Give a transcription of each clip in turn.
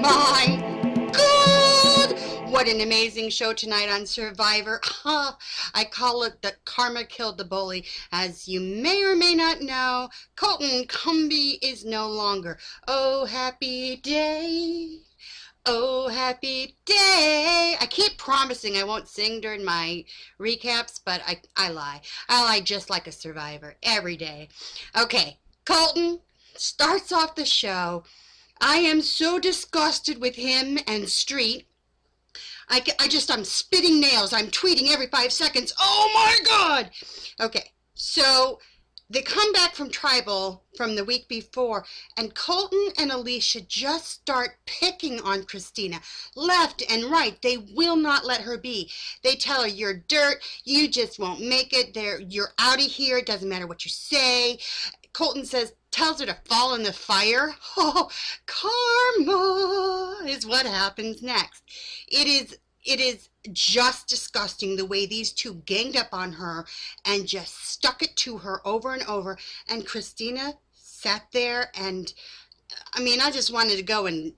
my God! What an amazing show tonight on Survivor. I call it the Karma Killed the Bully. As you may or may not know, Colton Cumbie is no longer. Oh, happy day. Oh, happy day. I keep promising I won't sing during my recaps, but I lie. I lie just like a survivor every day. Okay, Colton starts off the show. I am so disgusted with him and Street. I'm spitting nails. I'm tweeting every 5 seconds. Oh my God! Okay, so they come back from Tribal from the week before, and Colton and Alicia just start picking on Christina. Left and right, they will not let her be. They tell her, you're dirt, you just won't make it. You're out of here, it doesn't matter what you say. Colton tells her to fall in the fire. Oh, karma is what happens next. It is just disgusting the way these two ganged up on her and just stuck it to her over and over. And Christina sat there and, I just wanted to go and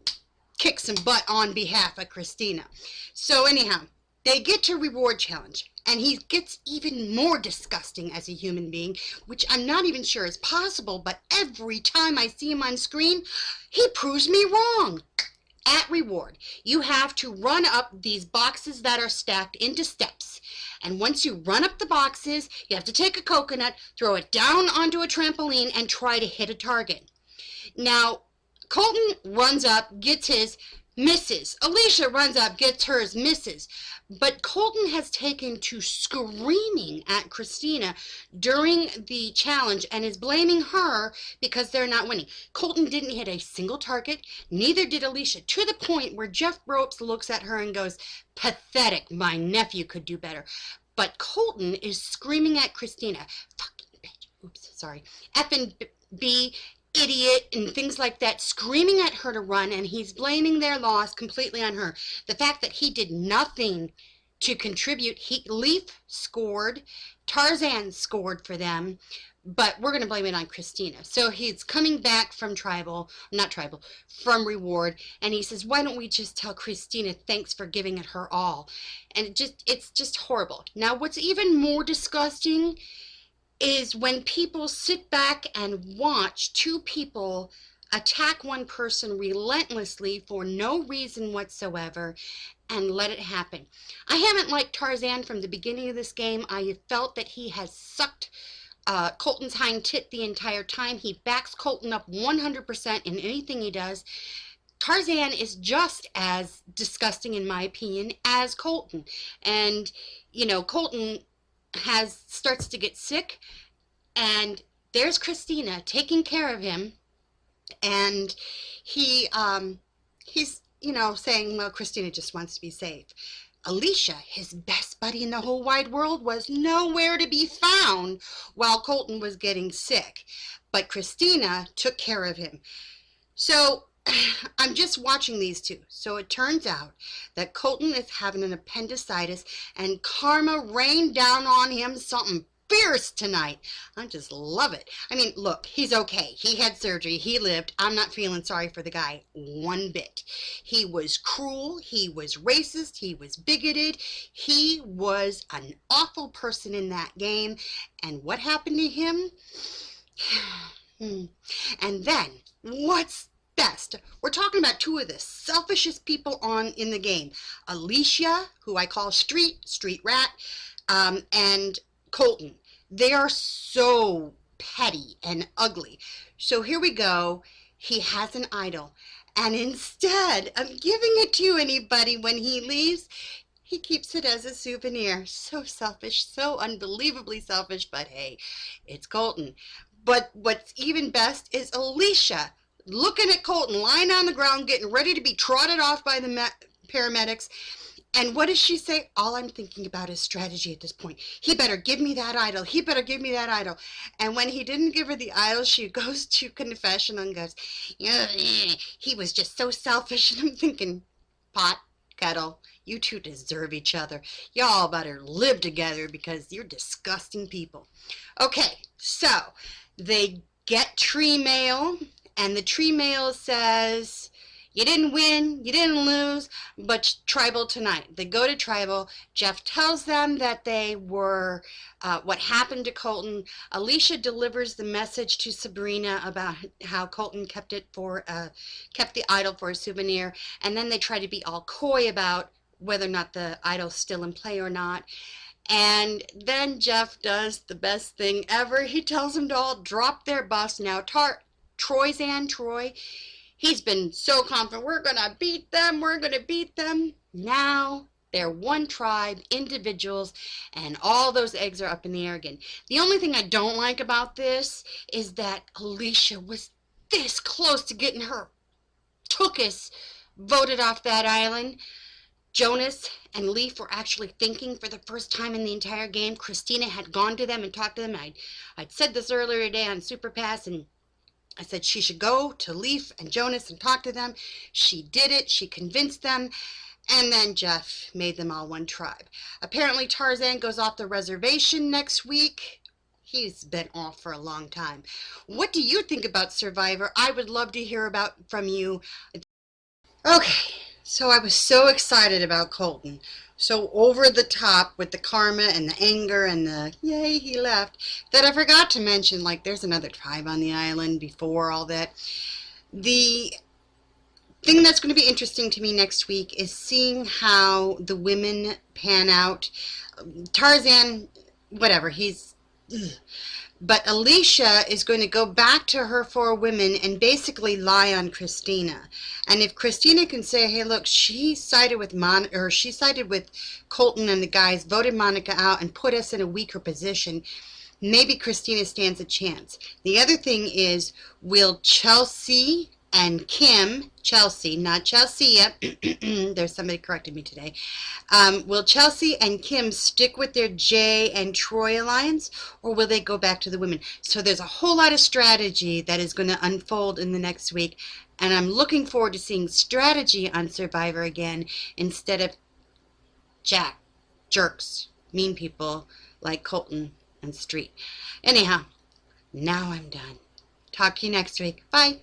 kick some butt on behalf of Christina. So anyhow, they get to reward challenge. And he gets even more disgusting as a human being, which I'm not even sure is possible, but every time I see him on screen, he proves me wrong. At reward, you have to run up these boxes that are stacked into steps. And once you run up the boxes, you have to take a coconut, throw it down onto a trampoline, and try to hit a target. Now, Colton runs up, gets his, misses. Alicia runs up, gets hers, misses. But Colton has taken to screaming at Christina during the challenge and is blaming her because they're not winning. Colton didn't hit a single target, neither did Alicia, to the point where Jeff Ropes looks at her and goes, pathetic, my nephew could do better. But Colton is screaming at Christina, fucking bitch, oops, sorry, effing B, idiot, and things like that, screaming at her to run, and he's blaming their loss completely on her. The fact that he did nothing to contribute. Leaf scored, Tarzan scored for them, but we're going to blame it on Christina. So he's coming back from from reward, and he says, why don't we just tell Christina thanks for giving it her all? And it's just horrible. Now, what's even more disgusting is when people sit back and watch two people attack one person relentlessly for no reason whatsoever and let it happen. I haven't liked Tarzan from the beginning of this game. I have felt that he has sucked Colton's hind tit the entire time. He backs Colton up 100% in anything he does. Tarzan is just as disgusting, in my opinion, as Colton. And, Colton starts to get sick, and there's Christina taking care of him, and he's saying, well, Christina just wants to be safe. Alicia, his best buddy in the whole wide world, was nowhere to be found while Colton was getting sick, but Christina took care of him. So I'm just watching these two. So it turns out that Colton is having an appendicitis, and karma rained down on him something fierce tonight. I just love it. Look, he's okay. He had surgery. He lived. I'm not feeling sorry for the guy one bit. He was cruel. He was racist. He was bigoted. He was an awful person in that game. And what happened to him? And then, what's best? We're talking about two of the selfishest people in the game. Alicia, who I call Street Rat, and Colton. They are so petty and ugly. So here we go. He has an idol, and instead of giving it to anybody when he leaves, he keeps it as a souvenir. So selfish, so unbelievably selfish, but hey, it's Colton. But what's even best is Alicia looking at Colton lying on the ground, getting ready to be trotted off by the paramedics. And what does she say? All I'm thinking about is strategy at this point. He better give me that idol. He better give me that idol. And when he didn't give her the idol, she goes to confession and goes, yeah, he was just so selfish. And I'm thinking, pot, kettle, you two deserve each other. Y'all better live together because you're disgusting people. Okay, so they get tree mail, and the tree mail says, You didn't win, you didn't lose, but tribal tonight. They go to tribal. Jeff tells them that they were, what happened to Colton. Alicia delivers the message to Sabrina about how Colton kept the idol for a souvenir, and then they try to be all coy about whether or not the idol's still in play or not. And then Jeff does the best thing ever. He tells them to all drop their bus. Now, Troy, he's been so confident, we're going to beat them, we're going to beat them. Now they're one tribe, individuals, and all those eggs are up in the air again. The only thing I don't like about this is that Alicia was this close to getting her tookus voted off that island. Jonas and Leaf were actually thinking for the first time in the entire game. Christina had gone to them and talked to them. I'd said this earlier today on Super Pass, and I said she should go to Leaf and Jonas and talk to them. She did it. She convinced them. And then Jeff made them all one tribe. Apparently Tarzan goes off the reservation next week. He's been off for a long time. What do you think about Survivor? I would love to hear from you. Okay, so I was so excited about Colton. So over the top with the karma and the anger and the yay he left, that I forgot to mention, like, there's another tribe on the island before all that. The thing that's going to be interesting to me next week is seeing how the women pan out. Tarzan, whatever, he's... But Alicia is going to go back to her four women and basically lie on Christina. And if Christina can say, hey, look, she sided with Colton and the guys, voted Monica out and put us in a weaker position, maybe Christina stands a chance. The other thing is, will Chelsea and Kim, Chelsea, not Chelsea, there's somebody corrected me today, will Chelsea and Kim stick with their Jay and Troy alliance, or will they go back to the women? So there's a whole lot of strategy that is going to unfold in the next week, and I'm looking forward to seeing strategy on Survivor again instead of jerks, mean people like Colton and Street. Anyhow, now I'm done. Talk to you next week. Bye.